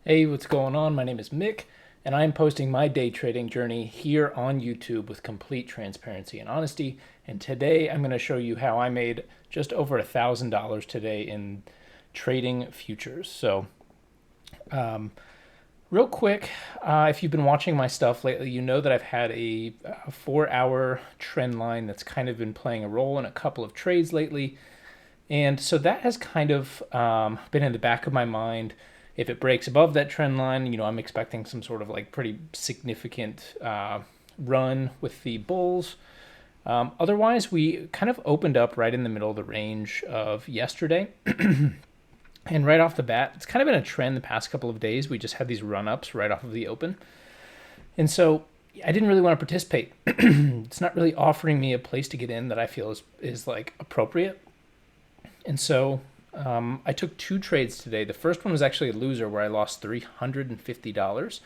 Hey, what's going on? My name is Mick, and I'm posting my day trading journey here on YouTube with complete transparency and honesty. And today I'm going to show you how I made just over $1,000 today in trading futures. So, real quick, if you've been watching my stuff lately, you know that I've had a 4 hour trend line that's kind of been playing a role in a couple of trades lately. And so that has kind of been in the back of my mind. If it breaks above that trend line, I'm expecting some sort of like pretty significant run with the bulls. Otherwise, we kind of opened up right in the middle of the range of yesterday. And right off the bat, it's kind of been a trend the past couple of days. We just had these run ups right off of the open. And so I didn't really want to participate. It's not really offering me a place to get in that I feel is like appropriate. And so I took two trades today. The first one was actually a loser where I lost $350.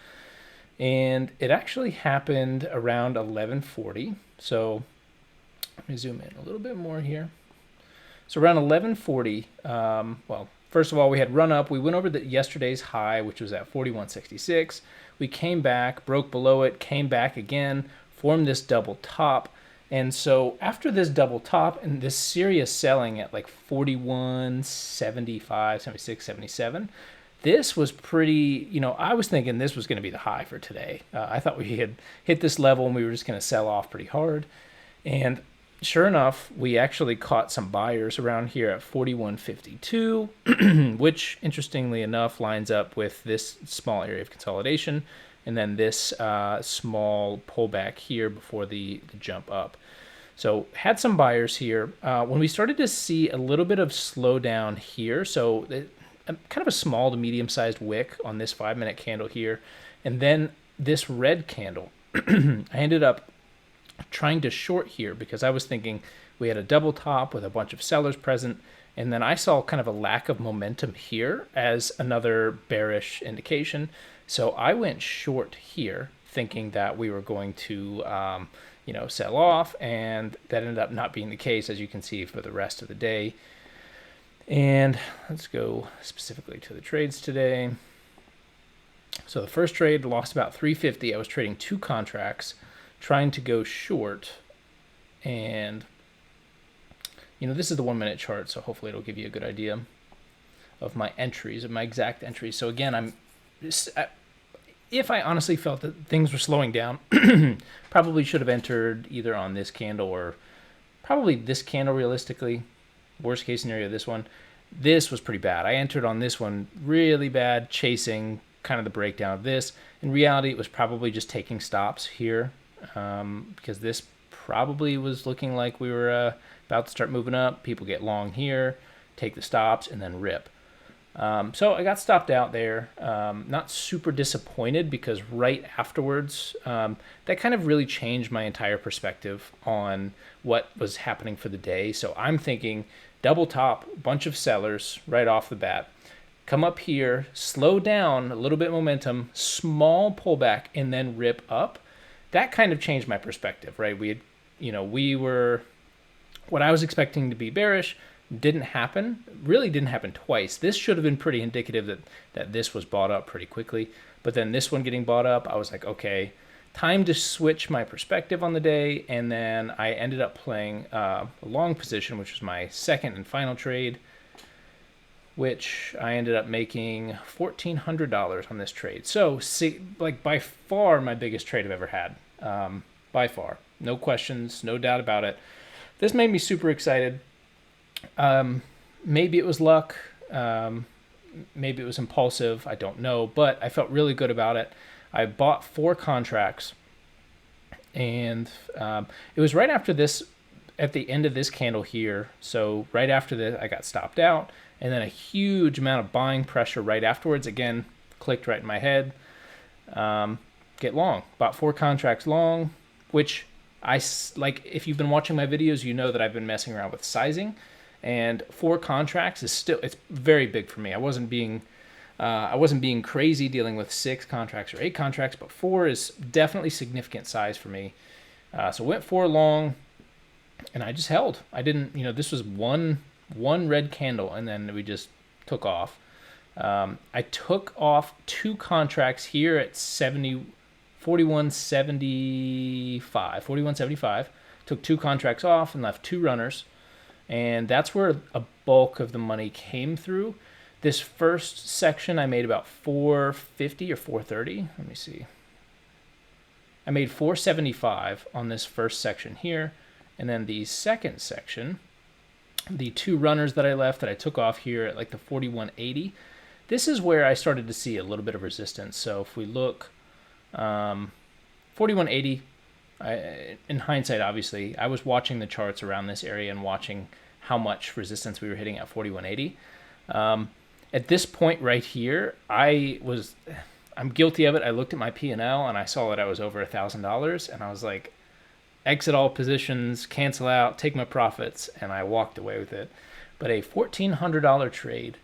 And it actually happened around 11:40. So let me zoom in a little bit more here. So around 11:40, well, first of all, we had run up. We went over yesterday's high, which was at 41.66. We came back, broke below it, came back again, formed this double top. And so after this double top and this serious selling at like 41.75, 76, 77, this was pretty, I was thinking this was going to be the high for today. I thought we had hit this level and we were just going to sell off pretty hard. And sure enough, we actually caught some buyers around here at 41.52, which interestingly enough lines up with this small area of consolidation and then this small pullback here before the jump up. So had some buyers here. When we started to see a little bit of slowdown here, so kind of a small to medium-sized wick on this 5-minute candle here, and then this red candle, I ended up trying to short here because I was thinking we had a double top with a bunch of sellers present, and then I saw kind of a lack of momentum here as another bearish indication. So I went short here thinking that we were going to, sell off, and that ended up not being the case, as you can see, for the rest of the day. And let's go specifically to the trades today. So the first trade lost about 350. I was trading two contracts, trying to go short, and this is the 1-minute chart, so hopefully it'll give you a good idea of my entries, of my exact entries. So again, if I honestly felt that things were slowing down, probably should have entered either on this candle or probably this candle realistically. Worst case scenario, this one. This was pretty bad. I entered on this one really bad, chasing kind of the breakdown of this. In reality, it was probably just taking stops here because this probably was looking like we were about to start moving up. People get long here, take the stops, and then rip. So I got stopped out there, not super disappointed because right afterwards, that kind of really changed my entire perspective on what was happening for the day. So I'm thinking double top, bunch of sellers right off the bat, come up here, slow down, a little bit momentum, small pullback, and then rip up. That kind of changed my perspective, right? We were, what I was expecting to be bearish, didn't happen, really didn't happen twice. This should have been pretty indicative that this was bought up pretty quickly. But then this one getting bought up, I was like, okay, time to switch my perspective on the day. And then I ended up playing a long position, which was my second and final trade, which I ended up making $1,400 on this trade. So like by far my biggest trade I've ever had, by far. No questions, no doubt about it. This made me super excited. Maybe it was luck. Maybe it was impulsive. I don't know, but I felt really good about it. I bought 4 contracts, and it was right after this, at the end of this candle here. So right after this, I got stopped out, and then a huge amount of buying pressure right afterwards. Again, clicked right in my head. Get long. Bought 4 contracts long, which I like. If you've been watching my videos, you know that I've been messing around with sizing. And 4 contracts is it's very big for me. I wasn't being crazy dealing with 6 contracts or 8 contracts, but 4 is definitely significant size for me. So went 4 long, and I just held. I didn't, this was one red candle, and then we just took off. I took off 2 contracts here at 41.75. Took 2 contracts off and left 2 runners. And that's where a bulk of the money came through. This first section I made about 450 or 430. Let me see. I made 475 on this first section here. And then the second section, the 2 runners that I left that I took off here at like the 41.80, this is where I started to see a little bit of resistance. So if we look, 41.80, in hindsight, obviously, I was watching the charts around this area and watching how much resistance we were hitting at 41.80. At this point right here, I'm guilty of it. I looked at my P&L and I saw that I was over $1,000, and I was like, exit all positions, cancel out, take my profits, and I walked away with it. But a $1,400 trade,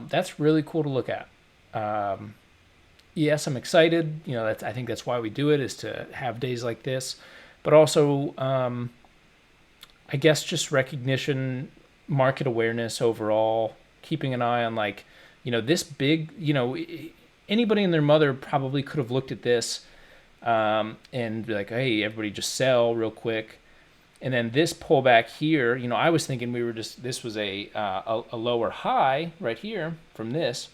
that's really cool to look at. Yes, I'm excited. You know, I think that's why we do it, is to have days like this. But also, I guess just recognition, market awareness overall, keeping an eye on, like, you know, this big, you know, anybody and their mother probably could have looked at this and be like, hey, everybody just sell real quick. And then this pullback here, you know, I was thinking this was a lower high right here from this,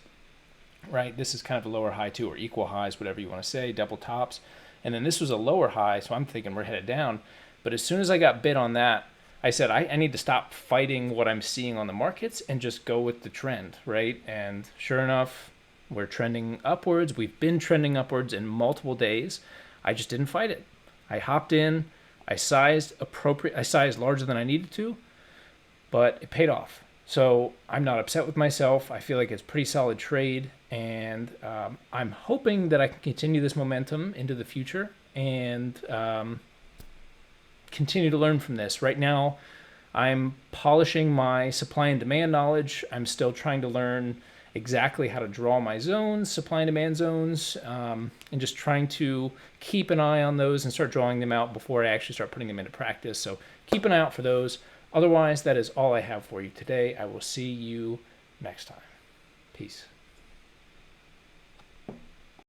right? This is kind of a lower high too, or equal highs, whatever you want to say, double tops. And then this was a lower high, so I'm thinking we're headed down. But as soon as I got bit on that, I said, I need to stop fighting what I'm seeing on the markets and just go with the trend, right? And sure enough, we're trending upwards. We've been trending upwards in multiple days. I just didn't fight it. I hopped in. I sized larger than I needed to, but it paid off. So I'm not upset with myself. I feel like it's a pretty solid trade, and I'm hoping that I can continue this momentum into the future and continue to learn from this. Right now, I'm polishing my supply and demand knowledge. I'm still trying to learn exactly how to draw my zones, supply and demand zones, and just trying to keep an eye on those and start drawing them out before I actually start putting them into practice. So keep an eye out for those. Otherwise, that is all I have for you today. I will see you next time. Peace.